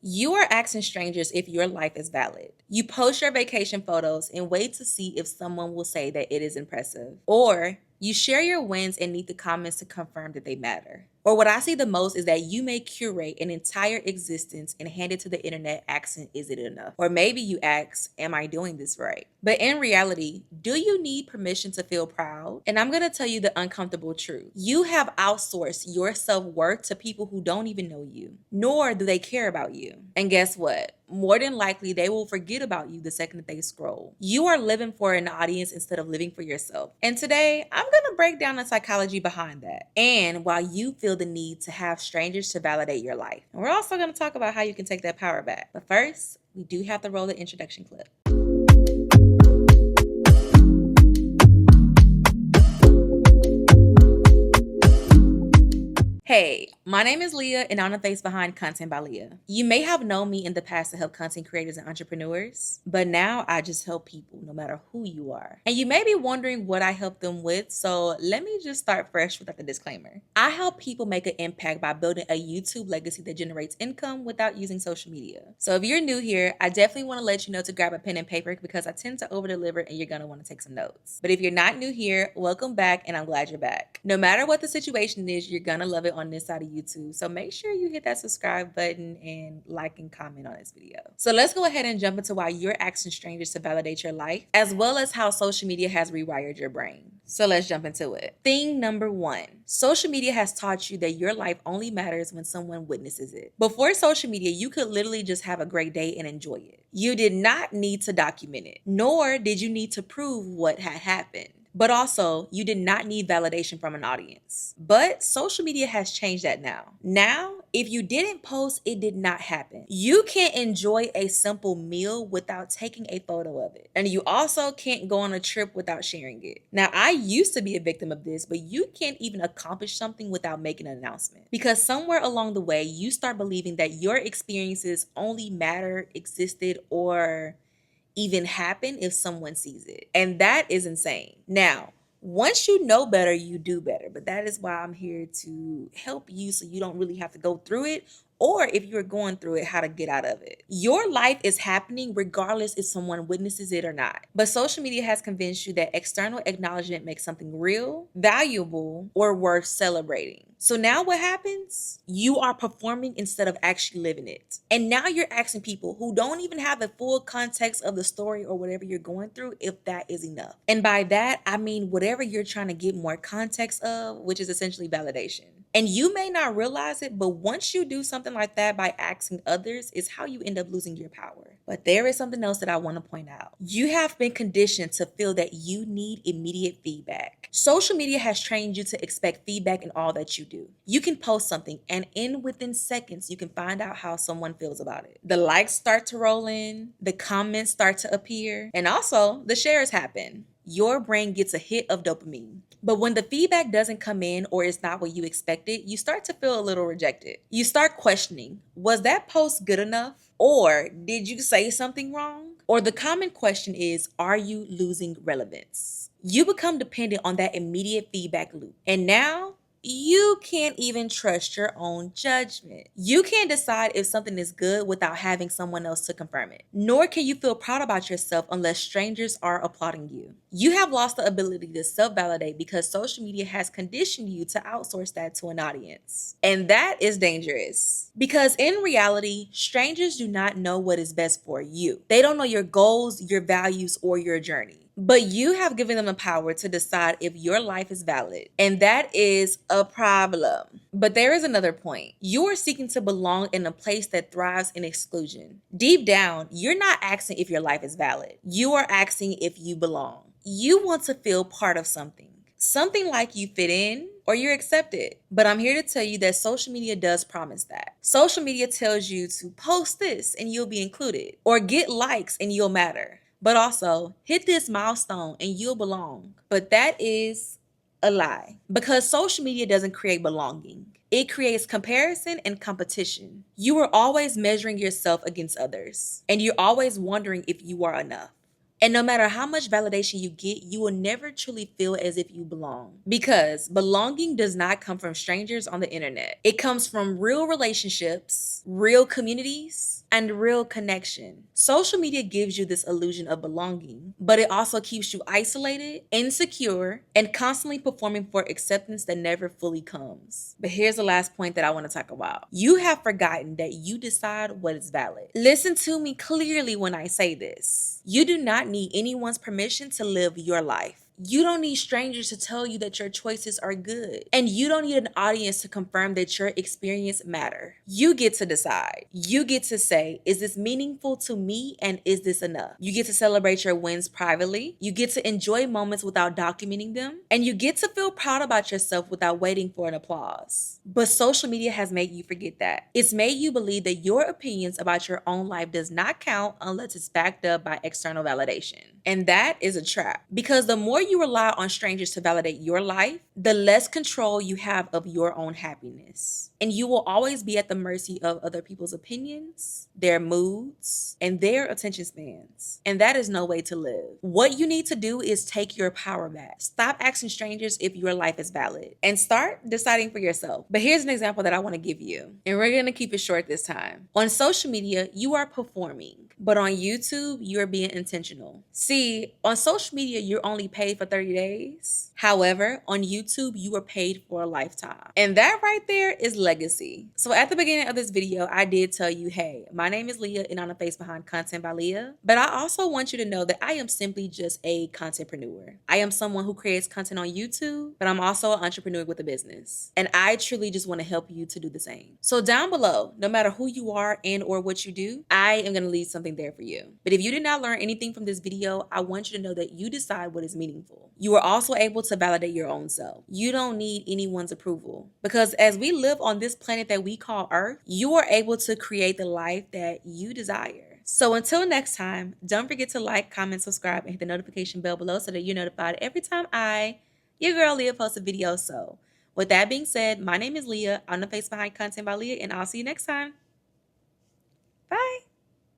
You are asking strangers if your life is valid. You post your vacation photos and wait to see if someone will say that it is impressive. Or you share your wins and need the comments to confirm that they matter. Or what I see the most is that you may curate an entire existence and hand it to the internet asking, is it enough? Or maybe you ask, am I doing this right? But in reality, do you need permission to feel proud? And I'm gonna tell you the uncomfortable truth. You have outsourced your self-worth to people who don't even know you, nor do they care about you. And guess what? More than likely, they will forget about you the second that they scroll. You are living for an audience instead of living for yourself. And today, I'm gonna break down the psychology behind that and why you feel the need to have strangers to validate your life. And we're also gonna talk about how you can take that power back. But first, we do have to roll the introduction clip. Hey, my name is Leah and I'm the face behind Content by Leah. You may have known me in the past to help content creators and entrepreneurs, but now I just help people no matter who you are. And you may be wondering what I help them with, so let me just start fresh without the disclaimer. I help people make an impact by building a YouTube legacy that generates income without using social media. So if you're new here, I definitely want to let you know to grab a pen and paper because I tend to over deliver and you're going to want to take some notes. But if you're not new here, welcome back and I'm glad you're back. No matter what the situation is, you're going to love it on this side of YouTube. So make sure you hit that subscribe button and like and comment on this video. So let's go ahead and jump into why you're asking strangers to validate your life, as well as how social media has rewired your brain. So let's jump into it. Thing number one, social media has taught you that your life only matters when someone witnesses it. Before social media, you could literally just have a great day and enjoy it. You did not need to document it, nor did you need to prove what had happened. But also, you did not need validation from an audience. But social media has changed that now. Now, if you didn't post, it did not happen. You can't enjoy a simple meal without taking a photo of it. And you also can't go on a trip without sharing it. Now, I used to be a victim of this, but you can't even accomplish something without making an announcement. Because somewhere along the way, you start believing that your experiences only matter, existed, or even happen if someone sees it. And that is insane. Now, once you know better, you do better. But that is why I'm here to help you so you don't really have to go through it. Or if you're going through it, how to get out of it. Your life is happening regardless if someone witnesses it or not. But social media has convinced you that external acknowledgement makes something real, valuable, or worth celebrating. So now what happens? You are performing instead of actually living it. And now you're asking people who don't even have the full context of the story or whatever you're going through if that is enough. And by that, I mean whatever you're trying to get more context of, which is essentially validation. And you may not realize it, but once you do something like that by asking others, is how you end up losing your power. But there is something else that I want to point out. You have been conditioned to feel that you need immediate feedback. Social media has trained you to expect feedback in all that you do. You can post something and within seconds, you can find out how someone feels about it. The likes start to roll in, the comments start to appear, and also the shares happen. Your brain gets a hit of dopamine. But when the feedback doesn't come in or it's not what you expected, you start to feel a little rejected. You start questioning, was that post good enough? Or did you say something wrong? Or the common question is, are you losing relevance? You become dependent on that immediate feedback loop. And now, you can't even trust your own judgment. You can't decide if something is good without having someone else to confirm it. Nor can you feel proud about yourself unless strangers are applauding you. You have lost the ability to self-validate because social media has conditioned you to outsource that to an audience. And that is dangerous. Because in reality, strangers do not know what is best for you. They don't know your goals, your values, or your journey. But you have given them the power to decide if your life is valid. And that is a problem. But there is another point. You are seeking to belong in a place that thrives in exclusion. Deep down, you're not asking if your life is valid. You are asking if you belong. You want to feel part of something. Something like you fit in or you're accepted. But I'm here to tell you that social media does promise that. Social media tells you to post this and you'll be included. Or get likes and you'll matter. But also, hit this milestone and you'll belong. But that is a lie. Because social media doesn't create belonging. It creates comparison and competition. You are always measuring yourself against others. And you're always wondering if you are enough. And no matter how much validation you get, you will never truly feel as if you belong. Because belonging does not come from strangers on the internet. It comes from real relationships, real communities, and real connection. Social media gives you this illusion of belonging, but it also keeps you isolated, insecure, and constantly performing for acceptance that never fully comes. But here's the last point that I want to talk about. You have forgotten that you decide what is valid. Listen to me clearly when I say this. You do not need anyone's permission to live your life. You don't need strangers to tell you that your choices are good. And you don't need an audience to confirm that your experience matter. You get to decide. You get to say, is this meaningful to me and is this enough? You get to celebrate your wins privately. You get to enjoy moments without documenting them. And you get to feel proud about yourself without waiting for an applause. But social media has made you forget that. It's made you believe that your opinions about your own life does not count unless it's backed up by external validation. And that is a trap, because the more you rely on strangers to validate your life, the less control you have of your own happiness. And you will always be at the mercy of other people's opinions, their moods, and their attention spans. And that is no way to live. What you need to do is take your power back. Stop asking strangers if your life is valid and start deciding for yourself. But here's an example that I want to give you, and we're going to keep it short this time. On social media, you are performing, but on YouTube, you're being intentional. See, on social media, you're only paid for 30 days. However, on YouTube, you are paid for a lifetime. And that right there is legacy. So at the beginning of this video, I did tell you, hey, my name is Leah and I'm the face behind Content by Leah. But I also want you to know that I am simply just a contentpreneur. I am someone who creates content on YouTube, but I'm also an entrepreneur with a business. And I truly just want to help you to do the same. So down below, no matter who you are and or what you do, I am going to leave something there for you. But if you did not learn anything from this video, I want you to know that you decide what is meaningful. You are also able to validate your own self. You don't need anyone's approval, because as we live on this planet that we call Earth, you are able to create the life that you desire. So until next time, don't forget to like, comment, subscribe, and hit the notification bell below so that you're notified every time your girl Leah, posts a video. So with that being said, my name is Leah. I'm the face behind Content by Leah, and I'll see you next time.